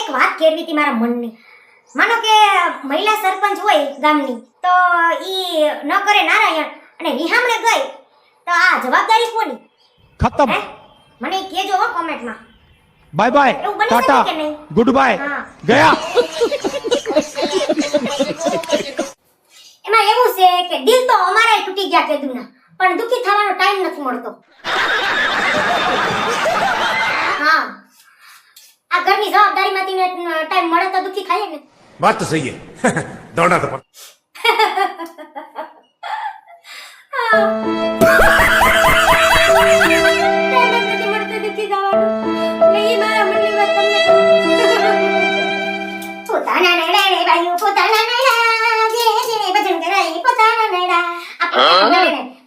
એક વાત કેળવી હતી મારા મનની. માનો કે મહિલા સરપંચ હોય ગામની તો ઈ ન કરે નારાયણ અને વિહામણે ગઈ તો આ જવાબદારી કોની? ખતમ. મને કહેજો હો કોમેન્ટમાં. Bye bye, Tata, good bye, ગયા. એમાં એવું છે કે દિલ તો અમારાય તૂટી ગયા કેદુના, પણ દુખી થવાનો ટાઈમ નથી મળતો. હા, આ ઘરની જવાબદારીમાંથી ટાઈમ મળે તો દુખી થાય ને. बात तो सही है दौड़ना तो पड़ता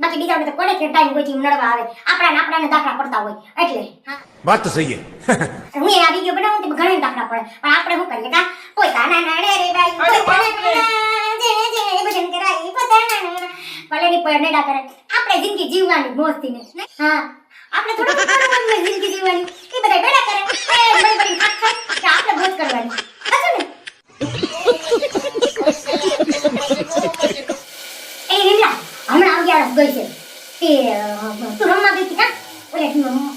બાકી બીજા તો કોને કે ટાઈમ કોઈ નડવા આવે, આપણાને દાખલા પડતા હોય એટલે. बात तो सही है હું આ વિડિયો બનાવું તો ઘણા દાખલા પડે, પણ આપણે શું કરીએ કા પોતાના નડે રે ભાઈ પોતાના જે જે ભજન કરાય પોતાના નડા ભલે ની પર નડા કરે. આપણે જિંદગી જીવવાની મોજથી ને. હા, આપણે થોડું થોડું જિંદગી જીવવાની એ બધા બેડા કરે એ બડી બડી ખાખ ખાય કે આપણે મોજ કરવાની. સાચું ને? એ લીલા હમણાં અગિયારસ ગઈ છે તે તું રમવા ગઈ હતી કા ઓલે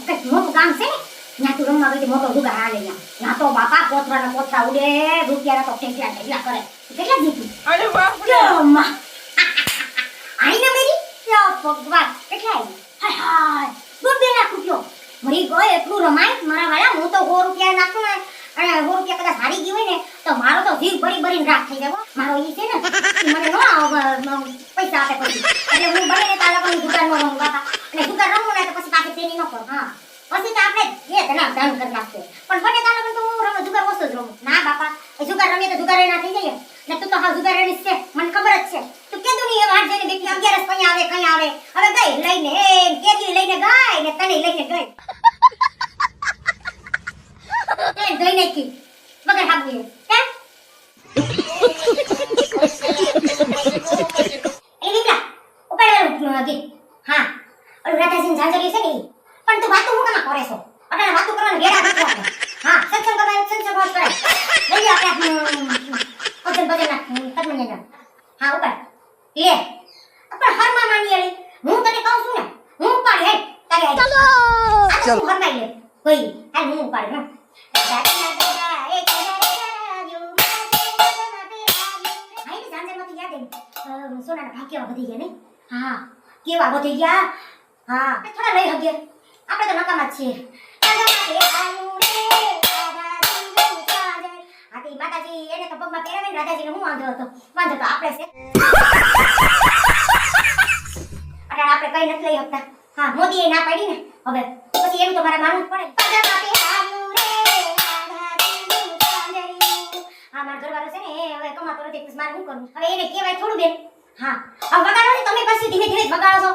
કઈક મોટું કામ છે ને ત્યાં તું રમવા ગઈ મોટો જુગાર હાલે ત્યાં તો બાપા કોથરાના કોથરા ઉડે, રૂપિયાના તો ઠેકલા ઠેકલા કરે. કેટલા જીતી? અરે બાપ રે આઈ ને મેરી ભગવાન કેટલા આવી? હાય હાય 2 લાખ રૂપિયો મરી ગયો. એટલું રમાય મારા વાળા. હું તો 100 રૂપિયા નાખું ને અને 100 રૂપિયા કદાચ હારી ગઈ હોય ને તો મારો તો જીવ બળી બળીને રાખ થઈ જાય. મારો ઈ છે ને મને નો પૈસા આપે પછી એટલે હું બને ને તાલા પણ જુગારમાં રમું બાપા, અને જુગાર રમું ને તો પછી પાછી તેની ન કર. હા, પછી તો આપણે એ ધના દાન કરી નાખશે, પણ બને તાલા પણ તો હું રમું જુગાર ઓછો જ રમું. ના બાપા, એ જુગાર રમીએ તો જુગાર ના થઈ જાય ને. તું તો હા જુગારની છે મને ખબર જ છે. તું કેદું ની એ વાત જઈને બેટી 11 કઈ આવે હવે ગઈ લઈને એ કેદી લઈને ગઈ ને તને લઈને ગઈ એ ગઈ નકી વગર હાબુએ કે એ દીકરા ઉપાડવાનું ગીત. હા, ઓલું રાધાજીની ઝાંઝરી છે ને ઈ. પણ તું વાતો હું કેમ કરે છો? અટાણે વાતો કરવાનું વેડા નથી આપણે. હા, સત્સંગ કરવાનો સત્સંગ વાત કરે લઈ આપણે ભજન ભજન કદમનિયા. હા ઉપાડ લે પણ હરમાં માની આલી. હું તને કહું છું ને હું ઉપાડ હે તારે આઈ ચલો ચલ હરમાઈ લે કોઈ હાલ હું ઉપાડ ને સોનાના ભાવ કેવા વધી ગયા ને. હા, કેવા વધી ગયા. હા, થોડા લઈ હગીએ આપણે તો નકામા જ છીએ. માતાજી એને તો પગમાં પહેરાવે ને રાધાજીને હું વાંધો હતો આપણે છે અટાણે આપણે કઈ નથી લઈ શકતા. હા, મોદીએ ના પાડી ને હવે પછી એમ તો મારે માનવું જ પડે. હા, મારા ઘરવાળો છે ને એ હવે કમાતો નથી પછી મારે શું કરવું? હવે એને કહેવાય થોડું બેન. હા, હવે વગાડો ને તમે પછી ધીમે ધીમે વગાડો છો.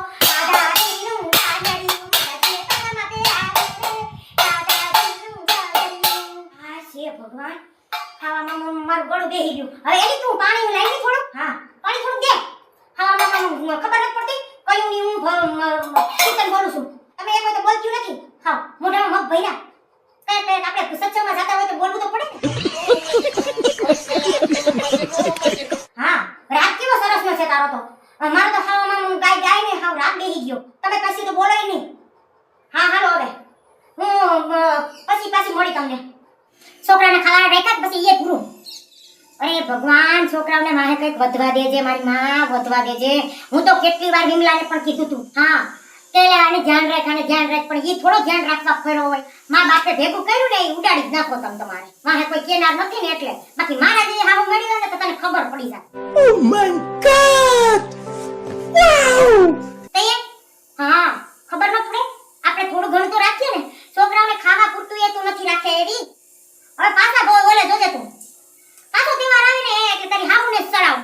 ભગવાન ખાવામાં મારું ગળું બેહી ગયું. હવે એની તું પાણી લાવી થોડું. હા, પાણી થોડું દે. ખાવામાં ખબર નથી પડતી કયું ની હું ચિકન બોલું છું. તમે એક હોય તો બોલતું નથી. હા, મોઢામાં મગ ભર્યા કઈ આપણે સત્સંગમાં જતા હોય તો બોલવું તો પડે ને. હા, રાત કેવો સરસ નો છે તારો તો. મારો તો ખાવામાં ગાય ને હાવ રાત બેહી ગયો. તમે પછી તો બોલાય નહીં. હા હાલો હવે હું પાછી મળી તમને. છોકરાને ખાવા રાખ્યા પછી એ પૂરું. અરે ભગવાન, છોકરાઓને માહે કંઈક વધવા દેજે મારી માં, વધવા દેજે. હું તો કેટલી વાર વિમલાને પણ કીધું તું. હા, તેલે આને ધ્યાન રાખ પણ ઈ થોડો ધ્યાન રાખવા ફર્યો હોય. માં બાપે ભેગું કર્યું ને એ ઉડાડી જ નાખો તમે તમારે. માહે કોઈ કેનાર નથી ને એટલે. બાકી મારા જે હાવ મળી હોય ને તો તને ખબર પડી જાય. ઓ માય ગોડ, વાવ. હા, ખબર ન પડે. આપણે થોડું ઘણું તો રાખીએ ને. છોકરાઓને ખાવા પૂરતું એ તું નથી રાખે એવી. હવે પાછા ઓલે જોજે તું પાછો તહેવાર આવે ને એટલે તારી હાઉને સડાવ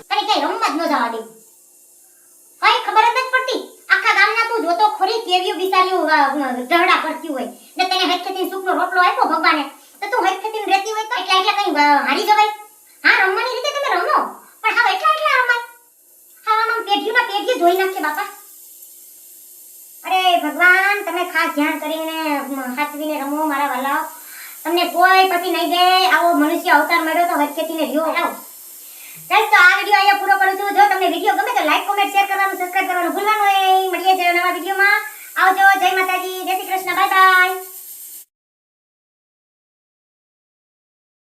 તને કઈ રમવા જ ન જવા દે. કઈ ખબર જ નથી પડતી. આખા ગામના તું જોતો ખરી કેવીયું બિસારીયું ઢહડા કરતી હોય ને તને હેઠેથી સુખનો રોટલો આપ્યો ભગવાને તો તું હેઠેથી રહેતી હોય તો એટલા કઈ હારી જવાય? હા, રમવાની રીતે તમે રમો પણ હા એટલા રમાય. હા, આમ પેઢીઓના પેઢી ધોઈ નાખે બાપા. અરે ભગવાન, તમે ખાસ ધ્યાન કરીને હાચવીને રમો મારા વાલા. તમને કોઈ પછી નહીં દે. આવો મનુષ્ય અવતાર મળ્યો તો વચ્ચેથી ને રહ્યો. ચાલો ગાઈસ, તો આ વિડિયો અહીંયા પૂરો કરું છું. જો તમને વિડિયો